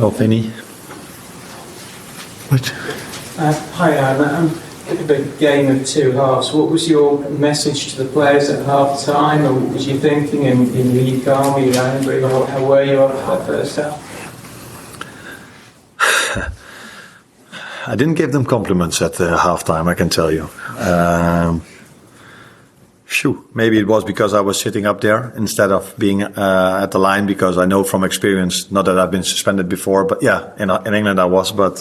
Well, Vinny. What? Hi, Arne. The game of two halves. What was your message to the players at half time, or what was you thinking? And were you calm? Were you angry? How were you after that first half? I didn't give them compliments at half time, I can tell you. Maybe it was because I was sitting up there instead of being at the line, because I know from experience, not that I've been suspended before, but yeah, in England I was, but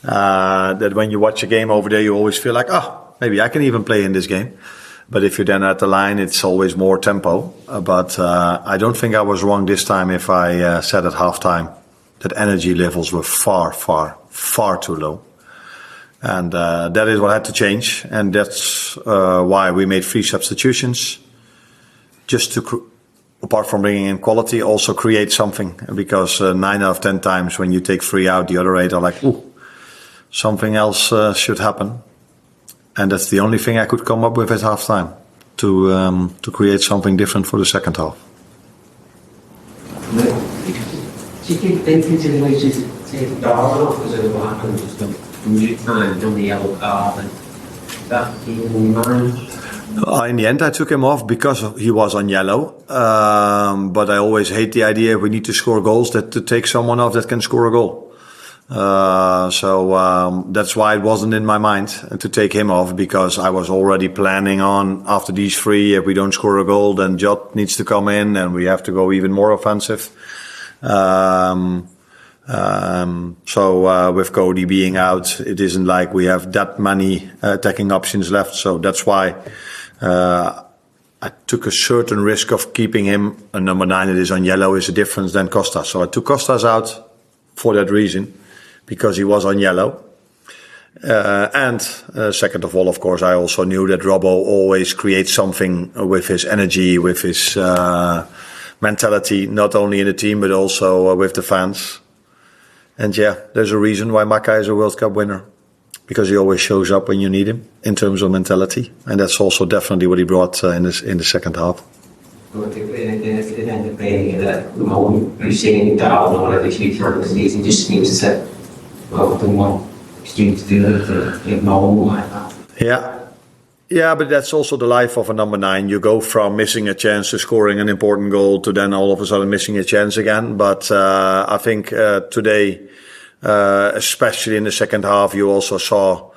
that when you watch a game over there, you always feel like, maybe I can even play in this game. But if you're then at the line, it's always more tempo. But I don't think I was wrong this time if I said at halftime that energy levels were far, far, far too low. And that is what had to change. And that's why we made 3 substitutions. Just to, apart from bringing in quality, also create something. Because 9 out of 10 times when you take 3 out, the other 8 are like, ooh, something else should happen. And that's the only thing I could come up with at halftime. To create something different for the second half. Do you think they consideration to take Darwin off because of what happened just a few times on the yellow card, and that even in your mind? In the end, I took him off because he was on yellow. But I always hate the idea if we need to score goals that to take someone off that can score a goal. So that's why it wasn't in my mind to take him off, because I was already planning on after these 3, if we don't score a goal, then Jot needs to come in and we have to go even more offensive. So with Cody being out, it isn't like we have that many attacking options left. So that's why I took a certain risk of keeping him. And number 9, it is on yellow, is a difference than Costas. So I took Costas out for that reason, because he was on yellow. And second of all, of course, I also knew that Robbo always creates something with his energy, with his mentality, not only in the team, but also with the fans. And yeah, there's a reason why Maka is a World Cup winner, because he always shows up when you need him in terms of mentality. And that's also definitely what he brought in the second half. You're seeing Darwin or whatever few times this season, just seems to say, well, the one students do that, ignore like that. Yeah, but that's also the life of a number 9. You go from missing a chance to scoring an important goal to then all of a sudden missing a chance again. But I think today, especially in the second half, you also saw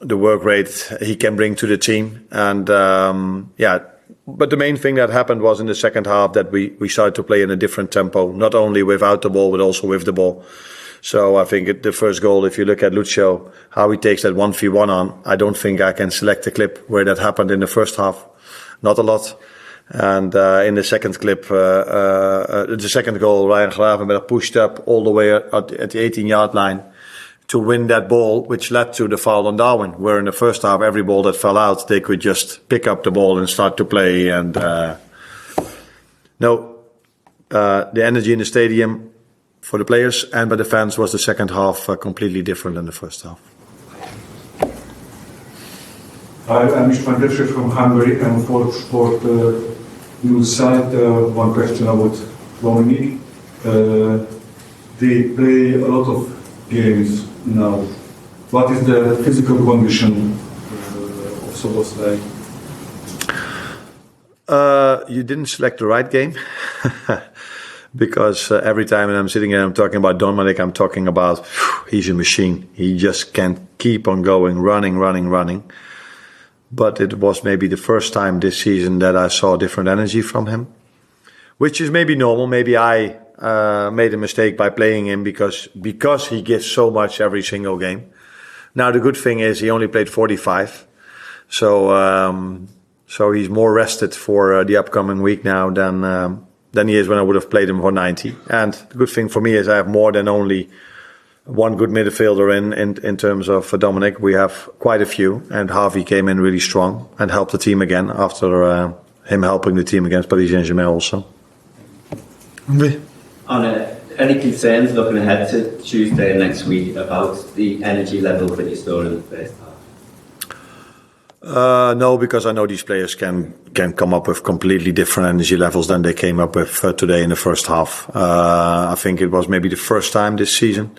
the work rate he can bring to the team. And but the main thing that happened was in the second half that we started to play in a different tempo, not only without the ball, but also with the ball. So I think the first goal, if you look at Lucio, how he takes that 1v1 on, I don't think I can select a clip where that happened in the first half. Not a lot. And in the second clip, the second goal, Ryan Gravenberg pushed up all the way at the 18-yard line to win that ball, which led to the foul on Darwin, where in the first half, every ball that fell out, they could just pick up the ball and start to play. And the energy in the stadium for the players and by the fans was the second half completely different than the first half. Hi, I'm István Drescher from Hungary. I'm for Sport news site. One question about Dominic. They play a lot of games now. What is the physical condition of Szoboszlai? You didn't select the right game. Because every time I'm sitting here, I'm talking about Dominic, I'm talking about, he's a machine. He just can't keep on going, running. But it was maybe the first time this season that I saw different energy from him, which is maybe normal. Maybe I made a mistake by playing him because he gives so much every single game. Now, the good thing is he only played 45. So he's more rested for the upcoming week now than he is when I would have played him for 90. And the good thing for me is I have more than only one good midfielder in terms of Dominic. We have quite a few, and Harvey came in really strong and helped the team again after him helping the team against Paris Saint-Germain also. Any concerns looking ahead to Tuesday next week about the energy level that you saw in the first No, because I know these players can come up with completely different energy levels than they came up with today in the first half. I think it was maybe the first time this season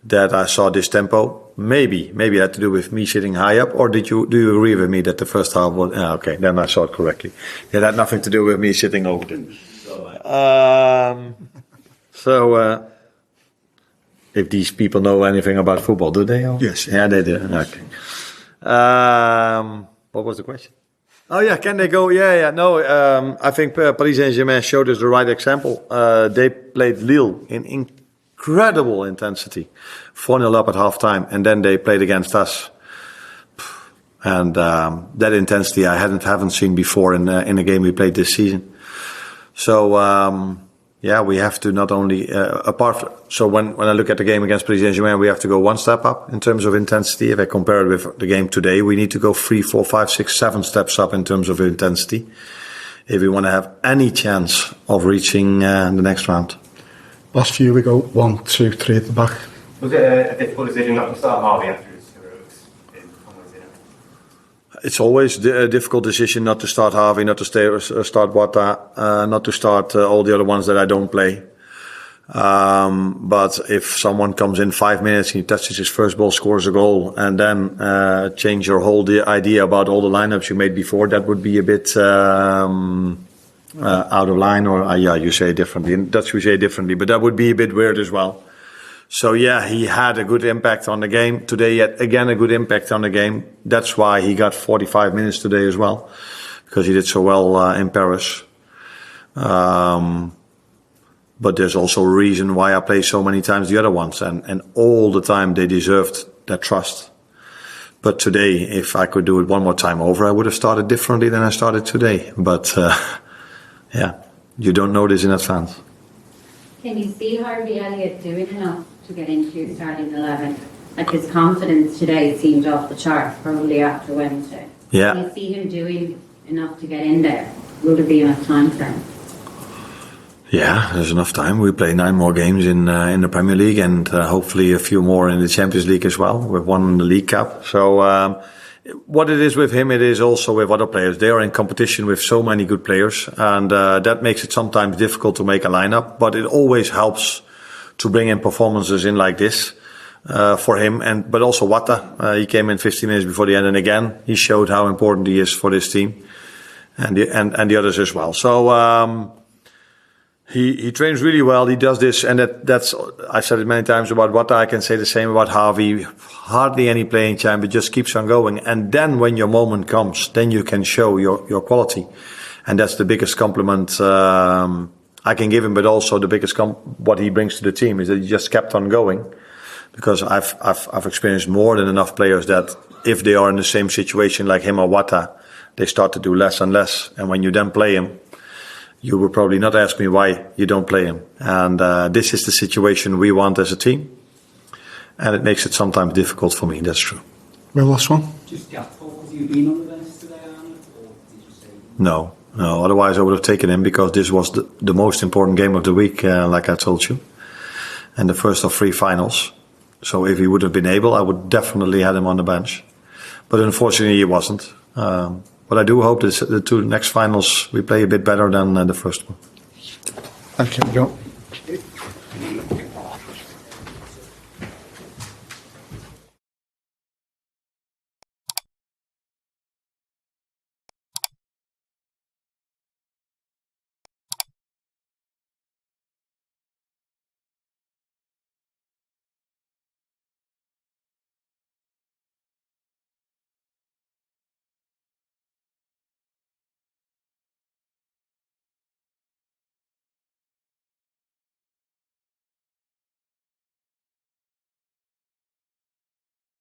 that I saw this tempo. Maybe it had to do with me sitting high up, or do you agree with me that the first half was... okay, then I saw it correctly. It had nothing to do with me sitting over them. If these people know anything about football, do they? Yes. Yeah, they do. Okay. What was the question? Oh yeah, can they go? Yeah. No, I think Paris Saint-Germain showed us the right example. They played Lille in incredible intensity, 4-0 up at half-time, and then they played against us. And that intensity I haven't seen before in a game we played this season. So we have to not only So when I look at the game against Paris Saint-Germain, we have to go one step up in terms of intensity. If I compare it with the game today, we need to go 3, 4, 5, 6, 7 steps up in terms of intensity if we want to have any chance of reaching the next round. Last few we go 1, 2, 3 at the back. Was it a difficult decision not to start Harvey after his heroics in Conway? It's always a difficult decision not to start Harvey, not to start Wata, not to start all the other ones that I don't play. But if someone comes in 5 minutes and he touches his first ball, scores a goal, and then change your whole idea about all the lineups you made before, that would be a bit out of line, or you say it differently. In Dutch we say it differently, but that would be a bit weird as well. So yeah, he had a good impact on the game today. Yet again, a good impact on the game. That's why he got 45 minutes today as well, because he did so well in Paris. But there's also a reason why I play so many times the other ones, and all the time they deserved that trust. But today, if I could do it one more time over, I would have started differently than I started today. But you don't know this in advance. Can you see Harvey Elliott doing enough to get into your starting 11? Like, his confidence today seemed off the chart, probably after Wednesday. Yeah. Can you see him doing enough to get in there? Will there be enough time for him? Yeah, there's enough time. We play 9 more games in the Premier League, and hopefully a few more in the Champions League as well. We've won the League Cup. So what it is with him, it is also with other players. They are in competition with so many good players, and that makes it sometimes difficult to make a lineup. But it always helps to bring in performances in like this for him, but also Wata. He came in 15 minutes before the end, and again he showed how important he is for this team, and the others as well. So. He trains really well. He does this, and that's I've said it many times about Wata. I can say the same about Harvey. Hardly any playing time, but just keeps on going. And then when your moment comes, then you can show your quality, and that's the biggest compliment I can give him. But also the biggest what he brings to the team is that he just kept on going. Because I've experienced more than enough players that if they are in the same situation like him or Wata, they start to do less and less. And when you then play him, you will probably not ask me why you don't play him. And this is the situation we want as a team. And it makes it sometimes difficult for me, that's true. Well, last one. Just Gakpo, have you been on the bench today, Arne? Or did you say... No. Otherwise I would have taken him, because this was the most important game of the week, like I told you. And the first of 3 finals. So if he would have been able, I would definitely have him on the bench. But unfortunately he wasn't. But I do hope that the 2 next finals we play a bit better than the first one. Thank you, John.